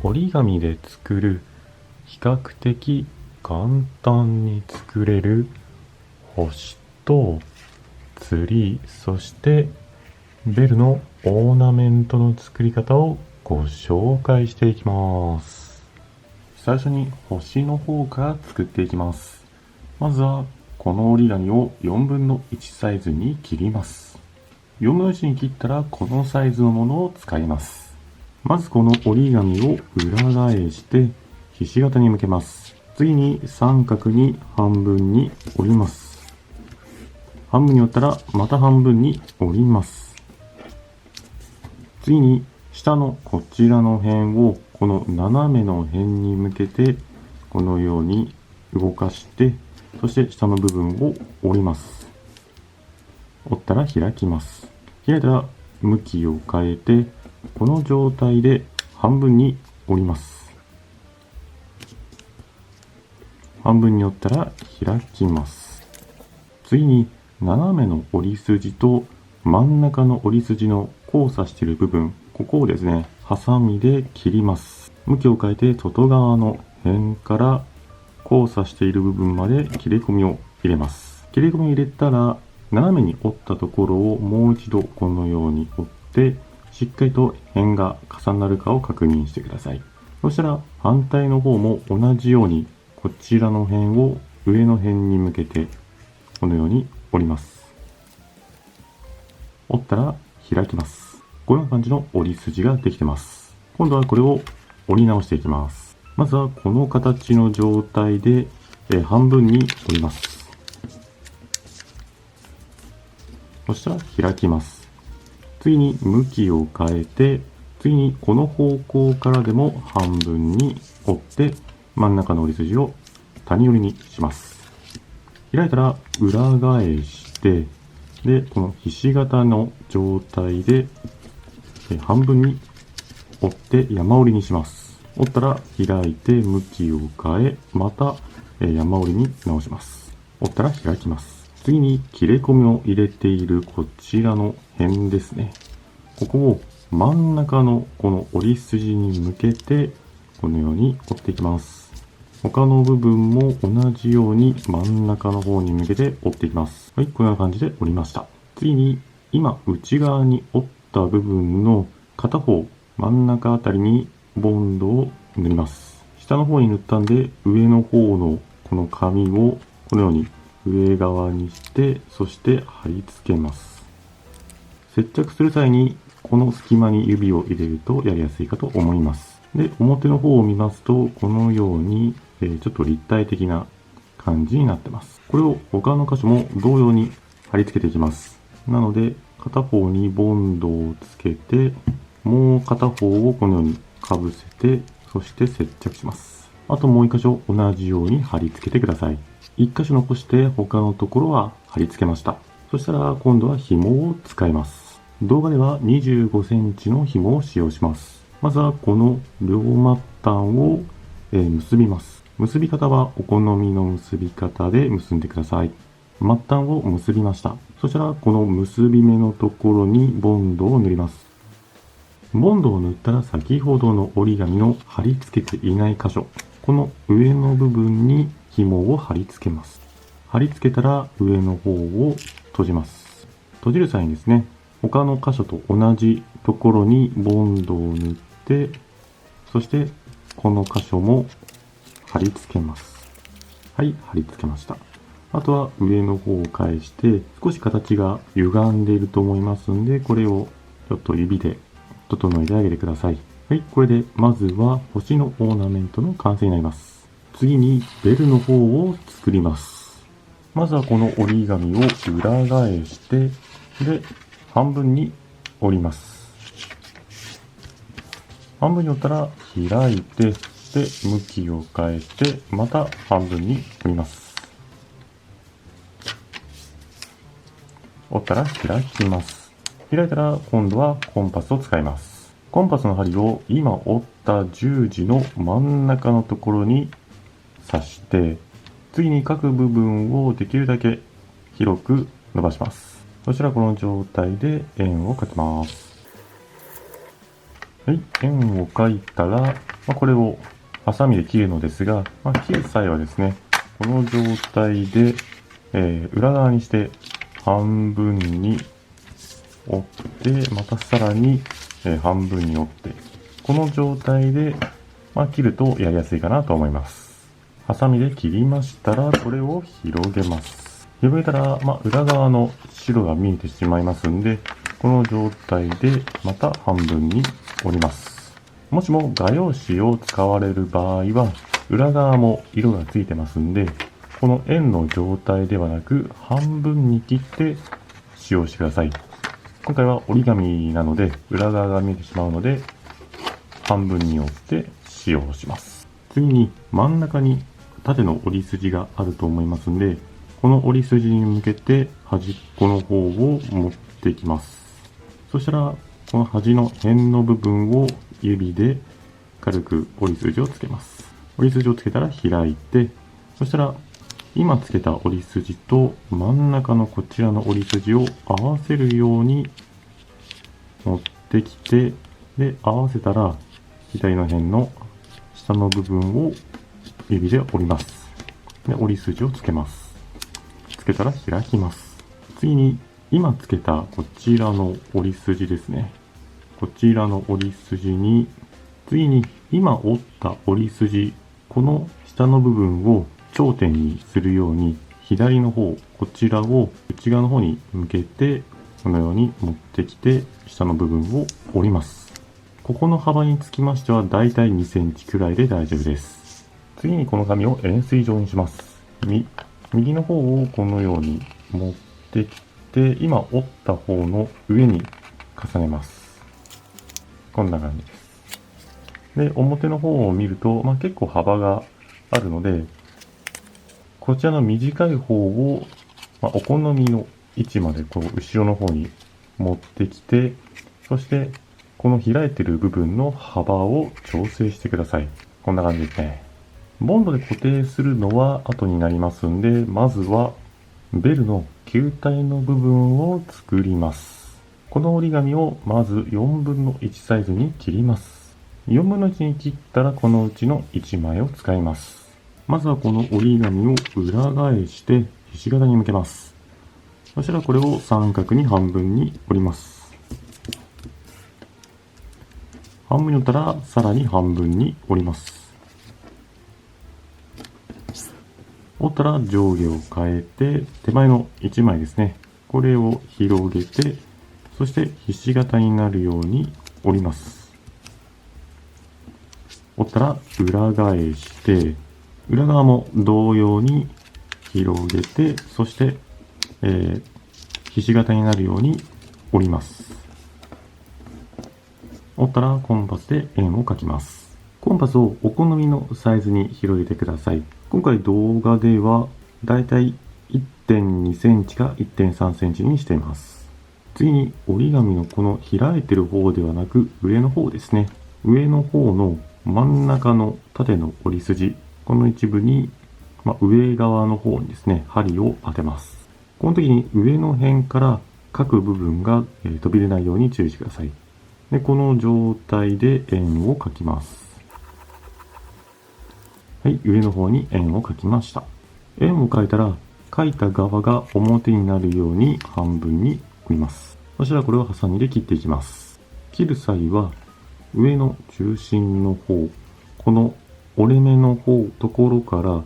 折り紙で作る比較的簡単に作れる星とツリー、そしてベルのオーナメントの作り方をご紹介していきます。最初に星の方から作っていきます。まずはこの折り紙を4分の1サイズに切ります。4分の1に切ったらこのサイズのものを使います。まずこの折り紙を裏返してひし形に向けます。次に三角に半分に折ります。半分に折ったらまた半分に折ります。次に下のこちらの辺をこの斜めの辺に向けてこのように動かして、そして下の部分を折ります。折ったら開きます。開いたら向きを変えてこの状態で半分に折ります。半分に折ったら開きます。次に斜めの折り筋と真ん中の折り筋の交差している部分、ここをですね、ハサミで切ります。向きを変えて外側の辺から交差している部分まで切れ込みを入れます。切れ込みを入れたら斜めに折ったところをもう一度このように折ってしっかりと辺が重なるかを確認してください。そしたら反対の方も同じようにこちらの辺を上の辺に向けてこのように折ります。折ったら開きます。こんな感じの折り筋ができてます。今度はこれを折り直していきます。まずはこの形の状態で半分に折ります。そしたら開きます。次に向きを変えて、次にこの方向からでも半分に折って真ん中の折り筋を谷折りにします。開いたら裏返して、で、このひし形の状態で半分に折って山折りにします。折ったら開いて向きを変え、また山折りに直します。折ったら開きます。次に切れ込みを入れているこちらの辺ですね。ここを真ん中のこの折り筋に向けてこのように折っていきます。他の部分も同じように真ん中の方に向けて折っていきます。はい、こんな感じで折りました。次に今内側に折った部分の片方真ん中あたりにボンドを塗ります。下の方に塗ったんで上の方のこの紙をこのように上側にして、そして貼り付けます。接着する際にこの隙間に指を入れるとやりやすいかと思います。で、表の方を見ますとこのようにちょっと立体的な感じになってます。これを他の箇所も同様に貼り付けていきます。なので片方にボンドをつけて、もう片方をこのようにかぶせて、そして接着します。あともう一箇所同じように貼り付けてください。一箇所残して他のところは貼り付けました。そしたら今度は紐を使います。動画では25センチの紐を使用します。まずはこの両末端を結びます。結び方はお好みの結び方で結んでください。末端を結びました。そしたらこの結び目のところにボンドを塗ります。ボンドを塗ったら先ほどの折り紙の貼り付けていない箇所、この上の部分に紐を貼り付けます。貼り付けたら上の方を閉じます。閉じる際にですね、他の箇所と同じところにボンドを塗って、そしてこの箇所も貼り付けます。はい、貼り付けました。あとは上の方を返して少し形が歪んでいると思いますんで、これをちょっと指で整えてあげてください。はい、これでまずは星のオーナメントの完成になります。次にベルの方を作ります。まずはこの折り紙を裏返して、で、半分に折ります。半分に折ったら開いて、で、向きを変えて、また半分に折ります。折ったら開きます。開いたら今度はコンパスを使います。コンパスの針を今折った十字の真ん中のところに刺して、次に各部分をできるだけ広く伸ばします。そしたらこの状態で円を描きます。はい、円を描いたら、これをハサミで切るのですが、切る際はですね、この状態で、裏側にして半分に折って、またさらに、半分に折って、この状態で、切るとやりやすいかなと思います。ハサミで切りましたら、これを広げます。広げたら、裏側の白が見えてしまいますんで、この状態でまた半分に折ります。もしも画用紙を使われる場合は、裏側も色がついてますんで、この円の状態ではなく、半分に切って使用してください。今回は折り紙なので、裏側が見えてしまうので、半分に折って使用します。次に真ん中に縦の折り筋があると思いますんで、この折り筋に向けて端っこの方を持っていきます。そしたら、この端の辺の部分を指で軽く折り筋をつけます。折り筋をつけたら開いて、そしたら今つけた折り筋と真ん中のこちらの折り筋を合わせるように持ってきて、で、合わせたら左の辺の下の部分を指で折ります。で、折り筋をつけます。つけたら開きます。次に今つけたこちらの折り筋ですね。こちらの折り筋に、次に今折った折り筋、この下の部分を頂点にするように、左の方、こちらを内側の方に向けて、このように持ってきて、下の部分を折ります。ここの幅につきましては、だいたい2センチくらいで大丈夫です。次にこの紙を円錐状にします。右の方をこのように持ってきて、今折った方の上に重ねます。こんな感じです。で、表の方を見ると、結構幅があるので、こちらの短い方を、お好みの位置までこう後ろの方に持ってきて、そしてこの開いてる部分の幅を調整してください。こんな感じですね。ボンドで固定するのは後になりますんで、まずはベルの球体の部分を作ります。この折り紙をまず4分の1サイズに切ります。4分の1に切ったらこのうちの1枚を使います。まずはこの折り紙を裏返してひし形に向けます。そしたらこれを三角に半分に折ります。半分に折ったらさらに半分に折ります。折ったら上下を変えて、手前の1枚ですね。これを広げて、そしてひし形になるように折ります。折ったら裏返して、裏側も同様に広げて、そして、ひし形になるように折ります。折ったらコンパスで円を描きます。コンパスをお好みのサイズに広げてください。今回動画ではだいたい 1.2 センチか 1.3 センチにしています。次に折り紙のこの開いてる方ではなく上の方ですね。上の方の真ん中の縦の折り筋、この一部に、上側の方にですね、針を当てます。この時に上の辺から各部分が飛び出ないように注意してください。で、この状態で円を描きます。はい、上の方に円を描きました。円を描いたら、描いた側が表になるように半分に折ります。そしたらこれをハサミで切っていきます。切る際は、上の中心の方、この折れ目のところから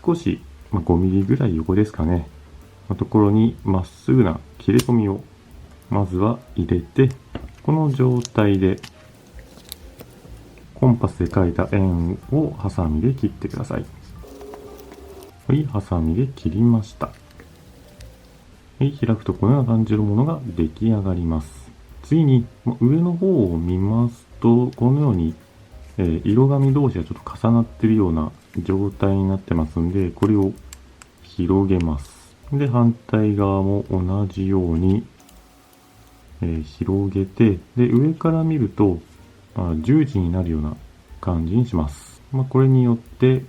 少し、5ミリぐらい横ですかね、のところにまっすぐな切れ込みをまずは入れて、この状態でコンパスで描いた円をハサミで切ってください。はい、ハサミで切りました。はい、開くとこのような感じのものが出来上がります。次に上の方を見ますと、このように色紙同士がちょっと重なっているような状態になってますんで、これを広げます。で、反対側も同じように、広げて、で、上から見ると、十字になるような感じにします。これによって、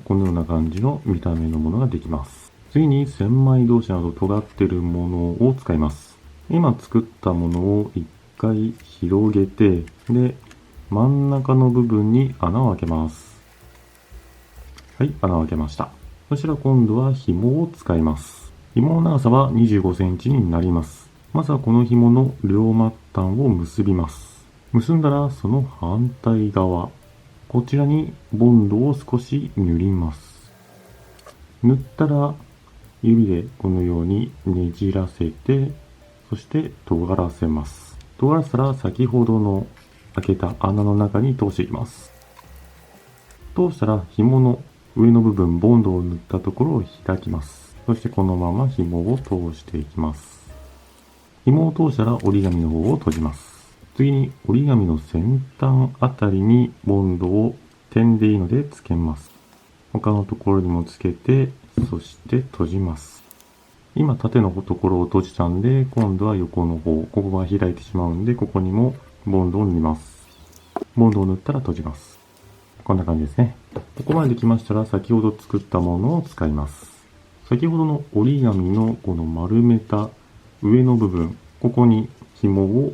このような感じの見た目のものができます。次に千枚同士など尖っているものを使います。今作ったものを一回広げて、で、真ん中の部分に穴を開けます。はい、穴を開けました。そしたら今度は紐を使います。紐の長さは25センチになります。まずはこの紐の両末端を結びます。結んだらその反対側、こちらにボンドを少し塗ります。塗ったら指でこのようにねじらせて、そして尖らせます。尖らせたら先ほどの開けた穴の中に通していきます。通したら紐の上の部分、ボンドを塗ったところを開きます。そしてこのまま紐を通していきます。紐を通したら折り紙の方を閉じます。次に折り紙の先端あたりにボンドを点でいいのでつけます。他のところにもつけて、そして閉じます。今縦のところを閉じたんで、今度は横の方、ここが開いてしまうんで、ここにもボンドを塗ります。ボンドを塗ったら閉じます。こんな感じですね。ここまでできましたら、先ほど作ったものを使います。先ほどの折り紙のこの丸めた上の部分、ここに紐を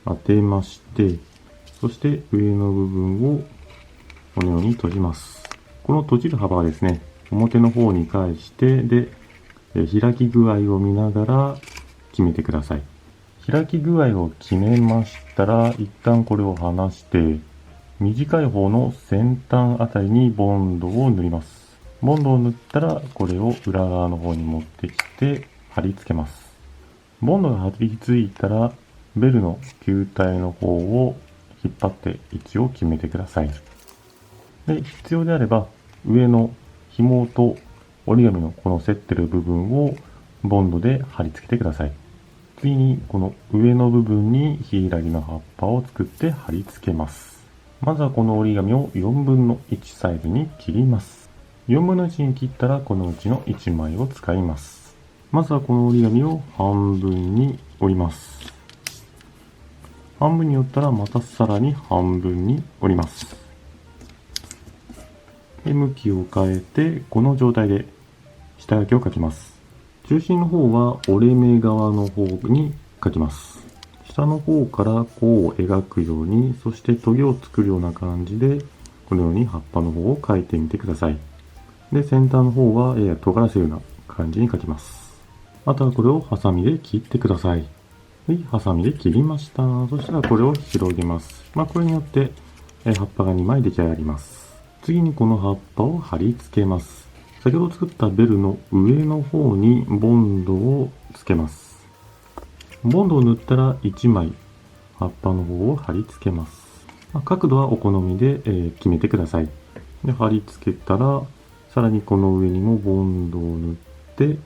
当てまして、そして上の部分をこのように閉じます。この閉じる幅はですね、表の方に返して、で、開き具合を見ながら決めてください。開き具合を決めましたら、一旦これを離して、短い方の先端あたりにボンドを塗ります。ボンドを塗ったら、これを裏側の方に持ってきて貼り付けます。ボンドが貼り付いたら、ベルの球体の方を引っ張って位置を決めてください。で、必要であれば、上の紐と折り紙のこの接ってる部分をボンドで貼り付けてください。次にこの上の部分にヒイラギの葉っぱを作って貼り付けます。まずはこの折り紙を4分の1サイズに切ります。4分の1に切ったらこのうちの1枚を使います。まずはこの折り紙を半分に折ります。半分に折ったらまたさらに半分に折ります。で、向きを変えてこの状態で下書きを描きます。中心の方は折れ目側の方に描きます。下の方から弧を描くように、そしてトゲを作るような感じで、このように葉っぱの方を描いてみてください。で、先端の方はやや尖らせるような感じに描きます。あとはこれをハサミで切ってください。はい、ハサミで切りました。そしたらこれを広げます。これによって葉っぱが2枚出来上がります。次にこの葉っぱを貼り付けます。先ほど作ったベルの上の方にボンドをつけます。ボンドを塗ったら1枚葉っぱの方を貼り付けます。角度はお好みで決めてください。で、貼り付けたら、さらにこの上にもボンドを塗って、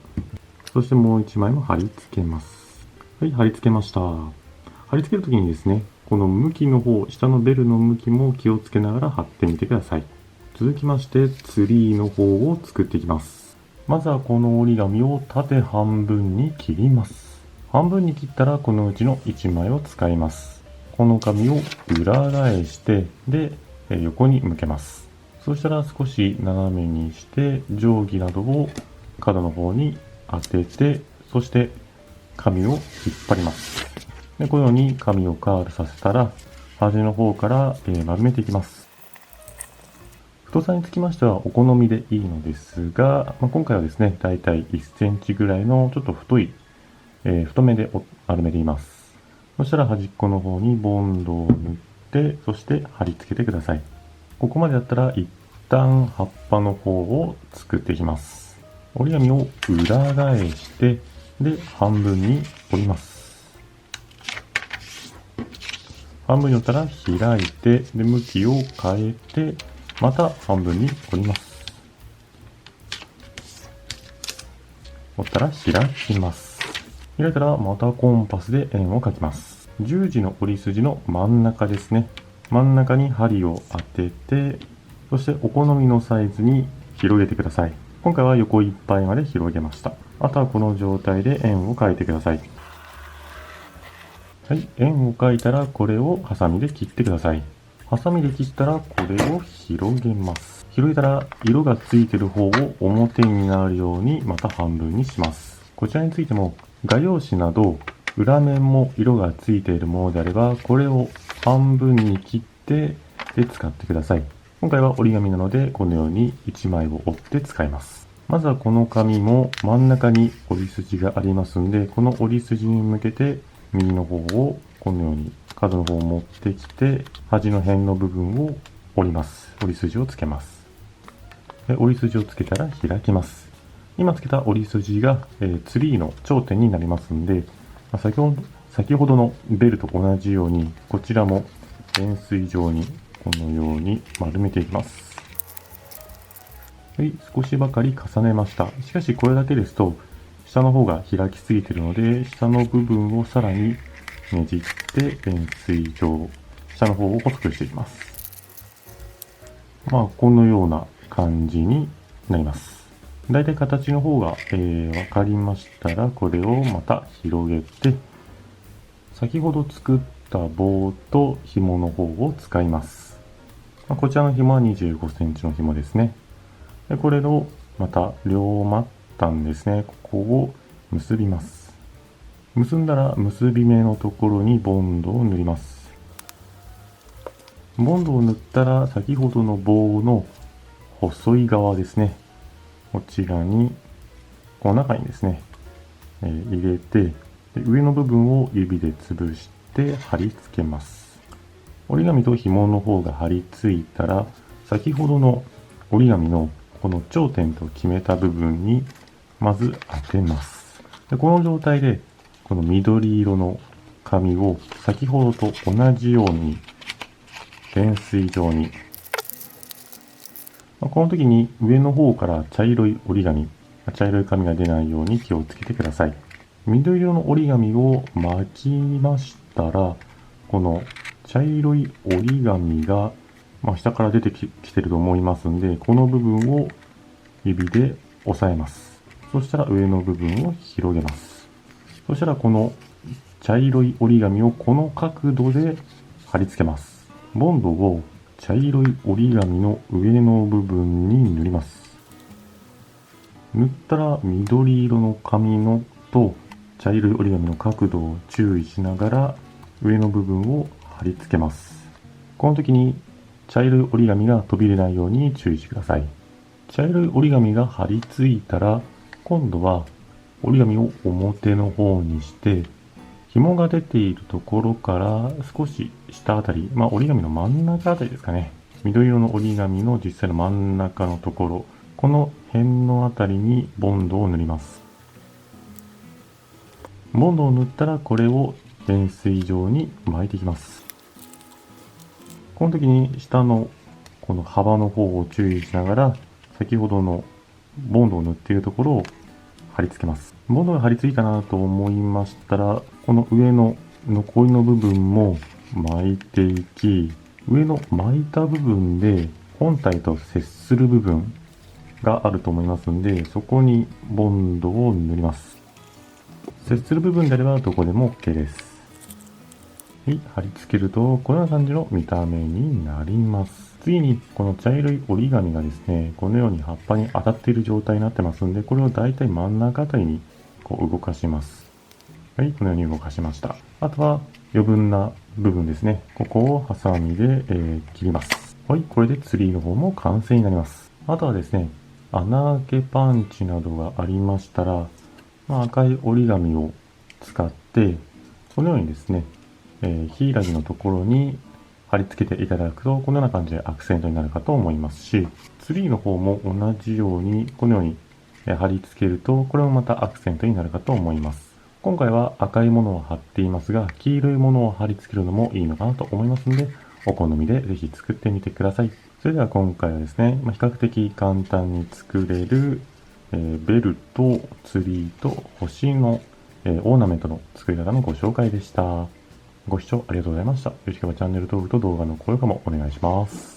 そしてもう1枚も貼り付けます。はい、貼り付けました。貼り付けるときにですね、この向きの方、下のベルの向きも気をつけながら貼ってみてください。続きまして、ツリーの方を作っていきます。まずはこの折り紙を縦半分に切ります。半分に切ったらこのうちの1枚を使います。この紙を裏返して、で、横に向けます。そしたら少し斜めにして定規などを角の方に当てて、そして紙を引っ張ります。で、このように紙をカールさせたら、端の方から丸めていきます。太さにつきましてはお好みでいいのですが、今回はですね、だいたい1センチぐらいのちょっと太い太めで丸めています。そしたら端っこの方にボンドを塗って、そして貼り付けてください。ここまでやったら一旦葉っぱの方を作っていきます。折り紙を裏返して、で、半分に折ります。半分に折ったら開いて、で、向きを変えて、また半分に折ります。折ったら開きます。開いたらまたコンパスで円を描きます。十字の折り筋の真ん中ですね。真ん中に針を当てて、そしてお好みのサイズに広げてください。今回は横いっぱいまで広げました。あとはこの状態で円を描いてください。はい、円を描いたらこれをハサミで切ってください。ハサミで切ったらこれを広げます。広げたら色がついている方を表になるようにまた半分にします。こちらについても画用紙など裏面も色がついているものであれば、これを半分に切ってで使ってください。今回は折り紙なのでこのように1枚を折って使います。まずはこの紙も真ん中に折り筋がありますんで、この折り筋に向けて右の方をこのように角の方を持ってきて端の辺の部分を折ります。折り筋をつけます。で折り筋をつけたら開きます。今つけた折り筋が、ツリーの頂点になりますんで、先ほどのベルと同じようにこちらも円錐状にこのように丸めていきます。はい、少しばかり重ねました。しかしこれだけですと下の方が開きすぎているので、下の部分をさらにねじって円錐状、下の方を細くしていきます。このような感じになります。だいたい形の方が、分かりましたら、これをまた広げて、先ほど作った棒と紐の方を使います。こちらの紐は25センチの紐ですね。でこれをまた両末端ですね、ここを結びます。結んだら結び目のところにボンドを塗ります。ボンドを塗ったら先ほどの棒の細い側ですね、こちらにこの中にですね、入れて上の部分を指で潰して貼り付けます。折り紙と紐の方が貼り付いたら先ほどの折り紙のこの頂点と決めた部分にまず当てます。でこの状態でこの緑色の紙を先ほどと同じように円錐状に、この時に上の方から茶色い折り紙、茶色い紙が出ないように気をつけてください。緑色の折り紙を巻きましたら、この茶色い折り紙が、下から出てきてると思いますんで、この部分を指で押さえます。そしたら上の部分を広げます。そしたらこの茶色い折り紙をこの角度で貼り付けます。ボンドを茶色い折り紙の上の部分に塗ります。塗ったら緑色の紙のと茶色い折り紙の角度を注意しながら上の部分を貼り付けます。この時に茶色い折り紙が飛び出ないように注意してください。茶色い折り紙が貼り付いたら、今度は折り紙を表の方にして紐が出ているところから少し下あたり、折り紙の真ん中あたりですかね、緑色の折り紙の実際の真ん中のところ、この辺のあたりにボンドを塗ります。ボンドを塗ったらこれを円錐状に巻いていきます。この時に下のこの幅の方を注意しながら先ほどのボンドを塗っているところを貼り付けます。ボンドが貼り付いたなと思いましたら、この上の残りの部分も巻いていき、上の巻いた部分で本体と接する部分があると思いますので、そこにボンドを塗ります。接する部分であればどこでも OK です。はい、貼り付けるとこのような感じの見た目になります。次にこの茶色い折り紙がですね、このように葉っぱに当たっている状態になってますんで、これをだいたい真ん中あたりにこう動かします。はい、このように動かしました。あとは余分な部分ですね、ここをハサミで、切ります。はい、これでツリーの方も完成になります。あとはですね、穴開けパンチなどがありましたら、赤い折り紙を使ってこのようにですね、ヒイラギのところに貼り付けていただくとこのような感じでアクセントになるかと思いますし、ツリーの方も同じようにこのように貼り付けるとこれもまたアクセントになるかと思います。今回は赤いものを貼っていますが、黄色いものを貼り付けるのもいいのかなと思いますので、お好みでぜひ作ってみてください。それでは今回はですね、比較的簡単に作れる、ベルとツリーと星の、オーナメントの作り方のご紹介でした。ご視聴ありがとうございました。よろしければチャンネル登録と動画の高評価もお願いします。